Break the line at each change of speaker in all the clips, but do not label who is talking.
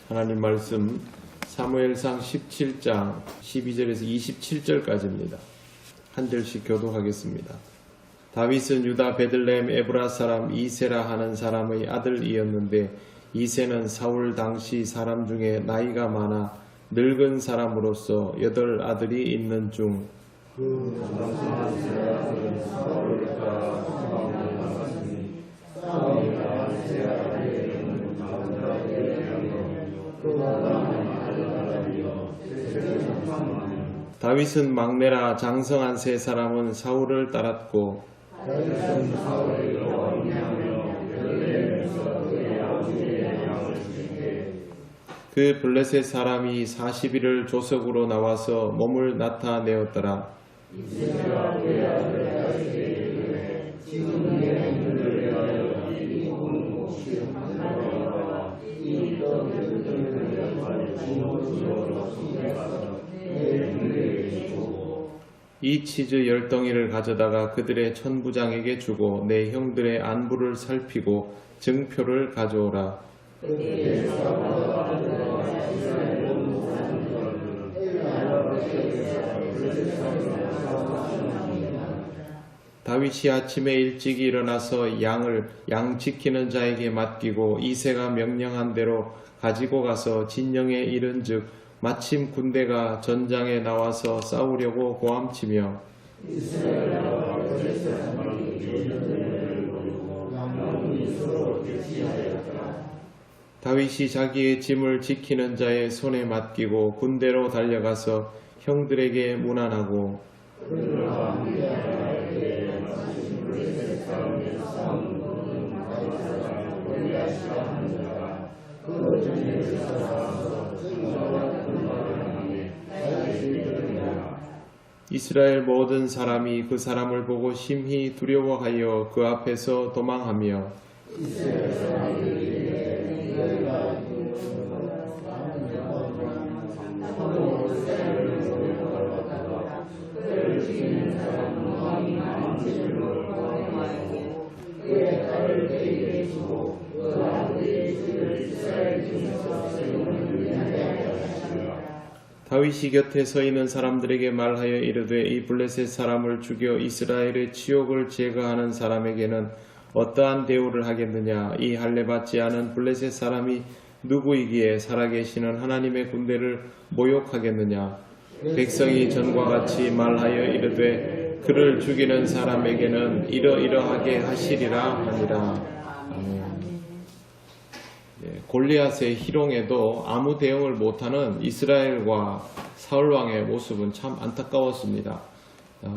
하나님 말씀 사무엘상 17장 12절에서 27절까지입니다. 한 절씩 교독하겠습니다. 다윗은 유다 베들레헴 에브라 사람 이세라 하는 사람의 아들이었는데 이세는 사울 당시 사람 중에 나이가 많아 늙은 사람으로서 8 아들이 있는 중 다윗은 막내라 장성한 3 사람은 사울을 따랐고 그 블레셋 사람이 40일을 조석으로 나와서 몸을 나타내었더라. 이 치즈 10덩이를 가져다가 그들의 천부장에게 주고 내 형들의 안부를 살피고 증표를 가져오라. 다윗이 아침에 일찍이 일어나서 양 지키는 자에게 맡기고 이새가 명령한 대로 가지고 가서 진영에 이른즉 마침 군대가 전장에 나와서 싸우려고 고함치며 다윗이 자기의 짐을 지키는 자의 손에 맡기고 군대로 달려가서 형들에게 문안하고 이스라엘 모든 사람이 그 사람을 보고 심히 두려워하여 그 앞에서 도망하며 다윗이 곁에 서 있는 사람들에게 말하여 이르되 이 블레셋 사람을 죽여 이스라엘의 치욕을 제거하는 사람에게는 어떠한 대우를 하겠느냐. 이 할례받지 않은 블레셋 사람이 누구이기에 살아계시는 하나님의 군대를 모욕하겠느냐. 백성이 전과 같이 말하여 이르되 그를 죽이는 사람에게는 이러이러하게 하시리라 하니라. 골리앗의 희롱에도 아무 대응을 못하는 이스라엘과 사울왕의 모습은 참 안타까웠습니다.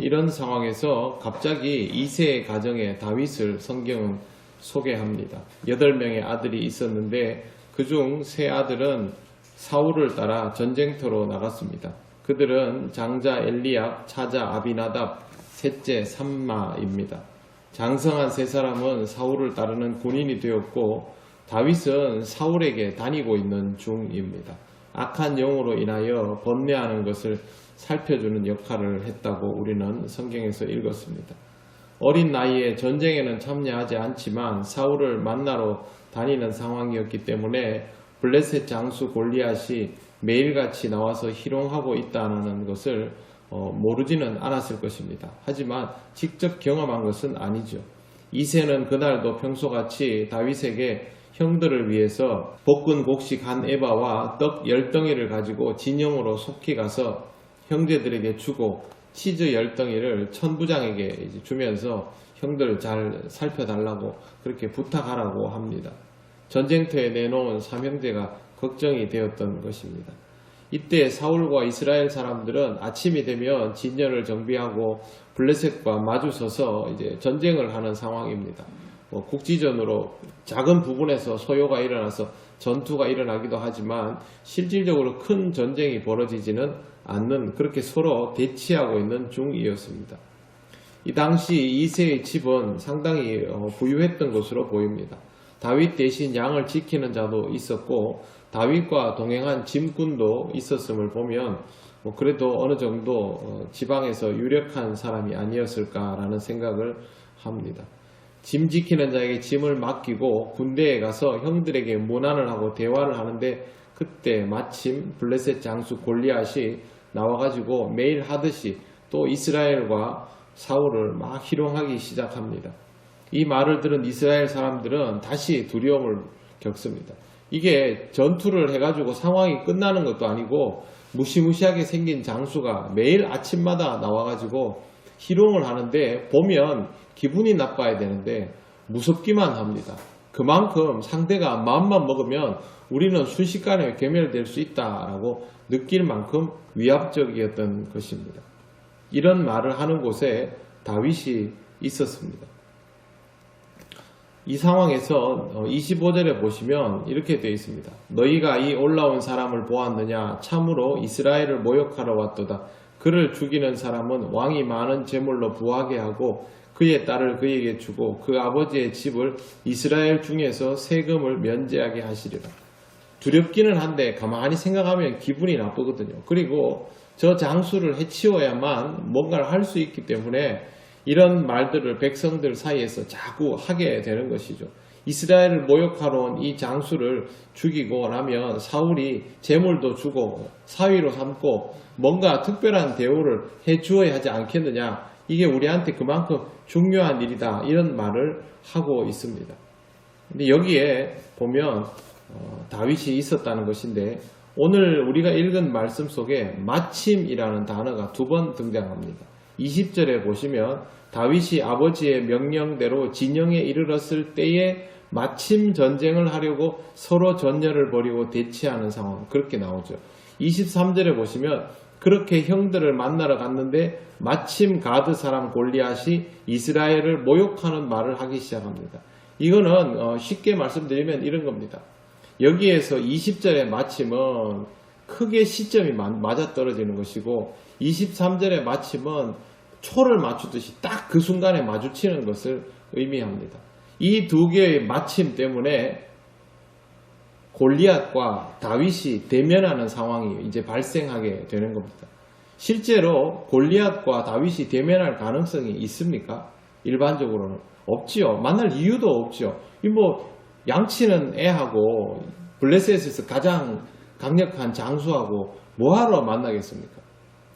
이런 상황에서 갑자기 이새의 가정에 다윗을 성경은 소개합니다. 8명의 아들이 있었는데 그중 3 아들은 사울을 따라 전쟁터로 나갔습니다. 그들은 장자 엘리압, 차자 아비나답, 셋째 삼마입니다. 장성한 3 사람은 사울을 따르는 군인이 되었고 다윗은 사울에게 다니고 있는 중입니다. 악한 영으로 인하여 번뇌하는 것을 살펴주는 역할을 했다고 우리는 성경에서 읽었습니다. 어린 나이에 전쟁에는 참여하지 않지만 사울을 만나러 다니는 상황이었기 때문에 블레셋 장수 골리앗이 매일같이 나와서 희롱하고 있다는 것을 모르지는 않았을 것입니다. 하지만 직접 경험한 것은 아니죠. 이새는 그날도 평소같이 다윗에게 형들을 위해서 볶은 곡식 1 에바와 떡 10덩이를 가지고 진영으로 속히 가서 형제들에게 주고 치즈 10덩이를 천부장에게 주면서 형들 잘 살펴달라고 그렇게 부탁하라고 합니다. 전쟁터에 내놓은 3형제가 걱정이 되었던 것입니다. 이때 사울과 이스라엘 사람들은 아침이 되면 진열을 정비하고 블레셋과 마주서서 이제 전쟁을 하는 상황입니다. 국지전으로 작은 부분에서 소요가 일어나서 전투가 일어나기도 하지만 실질적으로 큰 전쟁이 벌어지지는 않는, 그렇게 서로 대치하고 있는 중이었습니다. 이 당시 이새의 집은 상당히 부유했던 것으로 보입니다. 다윗 대신 양을 지키는 자도 있었고 다윗과 동행한 짐꾼도 있었음을 보면 그래도 어느 정도 지방에서 유력한 사람이 아니었을까라는 생각을 합니다. 짐 지키는 자에게 짐을 맡기고 군대에 가서 형들에게 문안을 하고 대화를 하는데 그때 마침 블레셋 장수 골리앗이 나와가지고 매일 하듯이 또 이스라엘과 사울을 막 희롱하기 시작합니다. 이 말을 들은 이스라엘 사람들은 다시 두려움을 겪습니다. 이게 전투를 해가지고 상황이 끝나는 것도 아니고 무시무시하게 생긴 장수가 매일 아침마다 나와가지고 희롱을 하는데 보면 기분이 나빠야 되는데 무섭기만 합니다. 그만큼 상대가 마음만 먹으면 우리는 순식간에 괴멸될 수 있다라고 느낄 만큼 위압적이었던 것입니다. 이런 말을 하는 곳에 다윗이 있었습니다. 이 상황에서 25절에 보시면 이렇게 되어 있습니다. 너희가 이 올라온 사람을 보았느냐? 참으로 이스라엘을 모욕하러 왔도다. 그를 죽이는 사람은 왕이 많은 제물로 부하게 하고 그의 딸을 그에게 주고 그 아버지의 집을 이스라엘 중에서 세금을 면제하게 하시리라. 두렵기는 한데 가만히 생각하면 기분이 나쁘거든요. 그리고 저 장수를 해치워야만 뭔가를 할 수 있기 때문에 이런 말들을 백성들 사이에서 자꾸 하게 되는 것이죠. 이스라엘을 모욕하러 온 이 장수를 죽이고 나면 사울이 제물도 주고 사위로 삼고 뭔가 특별한 대우를 해주어야 하지 않겠느냐. 이게 우리한테 그만큼 중요한 일이다. 이런 말을 하고 있습니다. 근데 여기에 보면 다윗이 있었다는 것인데 오늘 우리가 읽은 말씀 속에 마침이라는 단어가 2번 등장합니다. 20절에 보시면 다윗이 아버지의 명령대로 진영에 이르렀을 때에 마침 전쟁을 하려고 서로 전열을 벌이고 대치하는 상황, 그렇게 나오죠. 23절에 보시면 그렇게 형들을 만나러 갔는데 마침 가드 사람 골리앗이 이스라엘을 모욕하는 말을 하기 시작합니다. 이거는 쉽게 말씀드리면 이런 겁니다. 여기에서 20절의 마침은 크게 시점이 맞아떨어지는 것이고 23절의 마침은 초를 맞추듯이 딱 그 순간에 마주치는 것을 의미합니다. 이 두 개의 마침 때문에 골리앗과 다윗이 대면하는 상황이 이제 발생하게 되는 겁니다. 실제로 골리앗과 다윗이 대면할 가능성이 있습니까? 일반적으로는 없지요. 만날 이유도 없지요. 양치는 애하고 블레셋에서 가장 강력한 장수하고 뭐하러 만나겠습니까?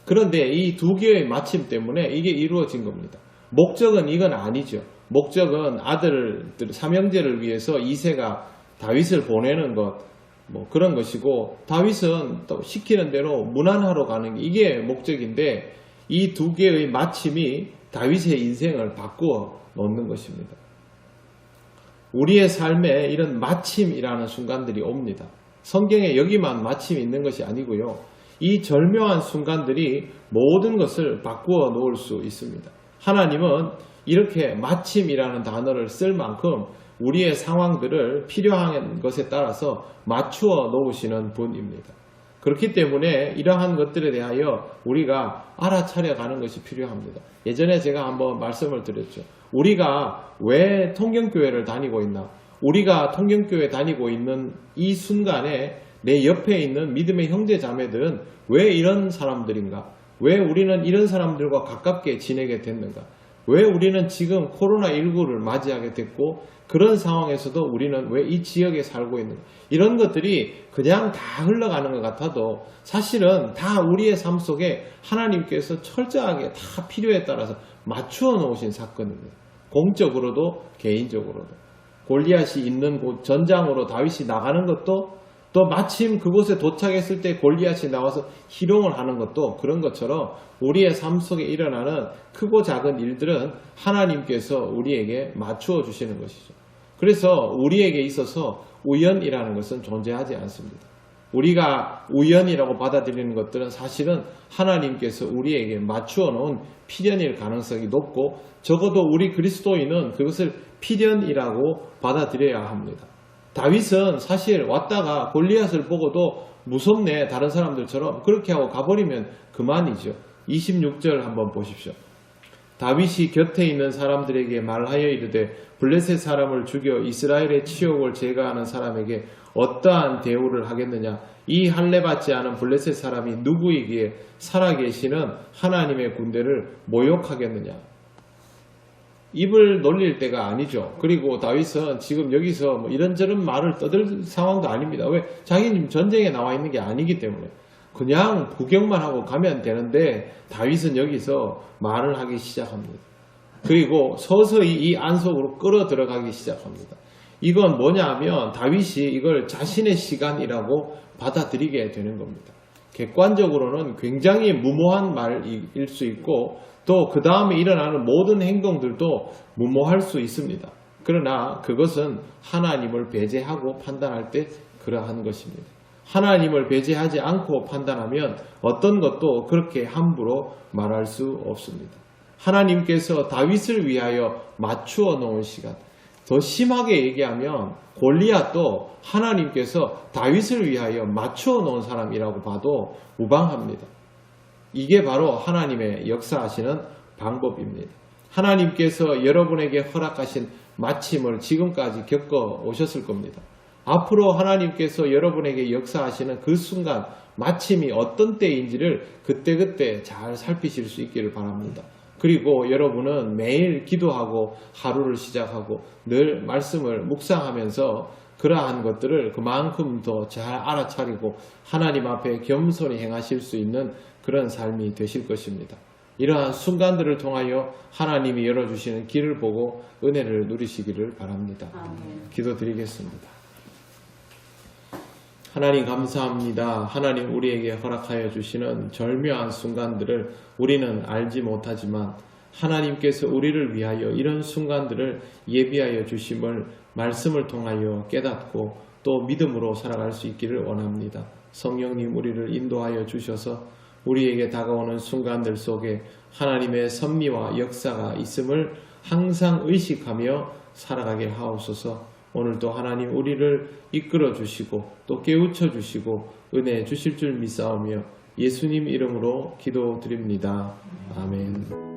그런데 이 두 개의 마침 때문에 이게 이루어진 겁니다. 목적은 이건 아니죠. 목적은 아들들 삼형제를 위해서 이새가 다윗을 보내는 것, 그런 것이고 다윗은 또 시키는 대로 문안하러 가는 게 이게 목적인데 이 두 개의 마침이 다윗의 인생을 바꾸어 놓는 것입니다. 우리의 삶에 이런 마침이라는 순간들이 옵니다. 성경에 여기만 마침이 있는 것이 아니고요. 이 절묘한 순간들이 모든 것을 바꾸어 놓을 수 있습니다. 하나님은 이렇게 마침이라는 단어를 쓸 만큼 우리의 상황들을 필요한 것에 따라서 맞추어 놓으시는 분입니다. 그렇기 때문에 이러한 것들에 대하여 우리가 알아차려 가는 것이 필요합니다. 예전에 제가 한번 말씀을 드렸죠. 우리가 왜 통경교회를 다니고 있나? 우리가 통경교회 다니고 있는 이 순간에 내 옆에 있는 믿음의 형제 자매들은 왜 이런 사람들인가? 왜 우리는 이런 사람들과 가깝게 지내게 됐는가? 왜 우리는 지금 코로나19를 맞이하게 됐고 그런 상황에서도 우리는 왜 이 지역에 살고 있는가? 이런 것들이 그냥 다 흘러가는 것 같아도 사실은 다 우리의 삶 속에 하나님께서 철저하게 다 필요에 따라서 맞추어 놓으신 사건입니다. 공적으로도 개인적으로도. 골리앗이 있는 곳 전장으로 다윗이 나가는 것도 또 마침 그곳에 도착했을 때 골리앗이 나와서 희롱을 하는 것도 그런 것처럼 우리의 삶 속에 일어나는 크고 작은 일들은 하나님께서 우리에게 맞추어 주시는 것이죠. 그래서 우리에게 있어서 우연이라는 것은 존재하지 않습니다. 우리가 우연이라고 받아들이는 것들은 사실은 하나님께서 우리에게 맞추어 놓은 필연일 가능성이 높고 적어도 우리 그리스도인은 그것을 필연이라고 받아들여야 합니다. 다윗은 사실 왔다가 골리앗을 보고도 무섭네 다른 사람들처럼 그렇게 하고 가버리면 그만이죠. 26절 한번 보십시오. 다윗이 곁에 있는 사람들에게 말하여 이르되 블레셋 사람을 죽여 이스라엘의 치욕을 제거하는 사람에게 어떠한 대우를 하겠느냐? 이 할례받지 않은 블레셋 사람이 누구이기에 살아계시는 하나님의 군대를 모욕하겠느냐? 입을 놀릴 때가 아니죠. 그리고 다윗은 지금 여기서 뭐 이런저런 말을 떠들 상황도 아닙니다. 왜? 자기는 전쟁에 나와 있는 게 아니기 때문에 그냥 구경만 하고 가면 되는데 다윗은 여기서 말을 하기 시작합니다. 그리고 서서히 이 안속으로 끌어 들어가기 시작합니다. 이건 뭐냐 하면 다윗이 이걸 자신의 시간이라고 받아들이게 되는 겁니다. 객관적으로는 굉장히 무모한 말일 수 있고 또 그 다음에 일어나는 모든 행동들도 무모할 수 있습니다. 그러나 그것은 하나님을 배제하고 판단할 때 그러한 것입니다. 하나님을 배제하지 않고 판단하면 어떤 것도 그렇게 함부로 말할 수 없습니다. 하나님께서 다윗을 위하여 맞추어 놓은 시간, 더 심하게 얘기하면 골리앗도 하나님께서 다윗을 위하여 맞추어 놓은 사람이라고 봐도 무방합니다. 이게 바로 하나님의 역사하시는 방법입니다. 하나님께서 여러분에게 허락하신 마침을 지금까지 겪어 오셨을 겁니다. 앞으로 하나님께서 여러분에게 역사하시는 그 순간 마침이 어떤 때인지를 그때그때 잘 살피실 수 있기를 바랍니다. 그리고 여러분은 매일 기도하고 하루를 시작하고 늘 말씀을 묵상하면서 그러한 것들을 그만큼 더 잘 알아차리고 하나님 앞에 겸손히 행하실 수 있는 그런 삶이 되실 것입니다. 이러한 순간들을 통하여 하나님이 열어주시는 길을 보고 은혜를 누리시기를 바랍니다. 기도드리겠습니다. 하나님 감사합니다. 하나님 우리에게 허락하여 주시는 절묘한 순간들을 우리는 알지 못하지만 하나님께서 우리를 위하여 이런 순간들을 예비하여 주심을 말씀을 통하여 깨닫고 또 믿음으로 살아갈 수 있기를 원합니다. 성령님 우리를 인도하여 주셔서 우리에게 다가오는 순간들 속에 하나님의 섭리와 역사가 있음을 항상 의식하며 살아가게 하옵소서. 오늘도 하나님 우리를 이끌어 주시고 또 깨우쳐 주시고 은혜 주실 줄 믿사오며 예수님 이름으로 기도드립니다. 아멘.